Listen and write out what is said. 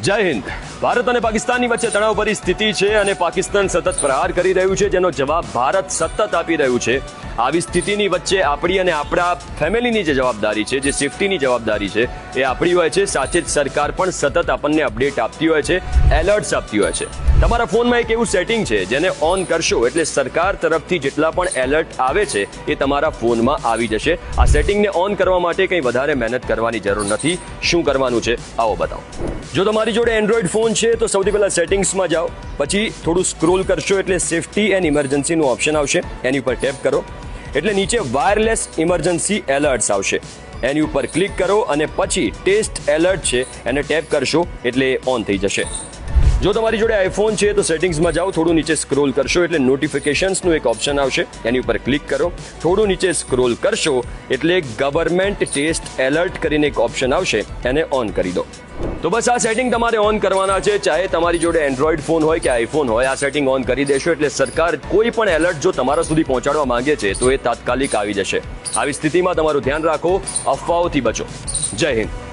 જય હિન્દ। ભારત અને પાકિસ્તાનની વચ્ચે તણાવભરી સ્થિતિ છે અને પાકિસ્તાન સતત પ્રહાર કરી રહ્યું છે, જેનો જવાબ ભારત સતત આપી રહ્યું છે। આવી સ્થિતિની વચ્ચે આપણી અને આપણા ફેમિલીની જે જવાબદારી છે, જે સેફટીની જવાબદારી છે, એ આપણી હોય છે। સાથે જ સરકાર પણ સતત આપણને અપડેટ આપતી હોય છે, એલર્ટ્સ આપતી હોય છે। તમારા ફોનમાં એક એવું સેટિંગ છે જેને ઓન કરશો એટલે સરકાર તરફથી જેટલા પણ એલર્ટ આવે છે એ તમારા ફોનમાં આવી જશે। આ સેટિંગને ઓન કરવા માટે કંઈ વધારે મહેનત કરવાની જરૂર નથી। શું કરવાનું છે આવો બતાવો। જો તમારી જોડે એન્ડ્રોઈડ ફોન છે તો સૌથી પહેલા સેટિંગ્સમાં જાઓ, પછી થોડું સ્ક્રોલ કરશો એટલે સેફટી એન્ડ ઇમરજન્સીનું ઓપ્શન આવશે, એની ઉપર ટેપ કરો એટલે નીચે વાયરલેસ ઇમરજન્સી એલર્ટ્સ આવશે, એની ઉપર ક્લિક કરો અને પછી ટેસ્ટ એલર્ટ છે એને ટેપ કરશો એટલે ઓન થઈ જશે। જો તમારી જોડે આઈફોન છે તો સેટિંગ્સમાં જાઓ, થોડું નીચે સ્ક્રોલ કરશો એટલે નોટિફિકેશન્સનું એક ઓપ્શન આવશે, એની ઉપર ક્લિક કરો, થોડું નીચે સ્ક્રોલ કરશો એટલે ગવર્મેન્ટ ટેસ્ટ એલર્ટ કરીને એક ઓપ્શન આવશે, એને ઓન કરી દો। તો બસ આ સેટિંગ તમારે ઓન કરવાના છે, ચાહે તમારી જોડે એન્ડ્રોઈડ ફોન હોય કે આઈફોન હોય। આ સેટિંગ ઓન કરી દેશો એટલે સરકાર કોઈ પણ એલર્ટ જો તમારા સુધી પહોંચાડવા માંગે છે તો એ તાત્કાલિક આવી જશે। આવી સ્થિતિમાં તમારું ધ્યાન રાખો, અફવાઓથી બચો। જય હિન્દ।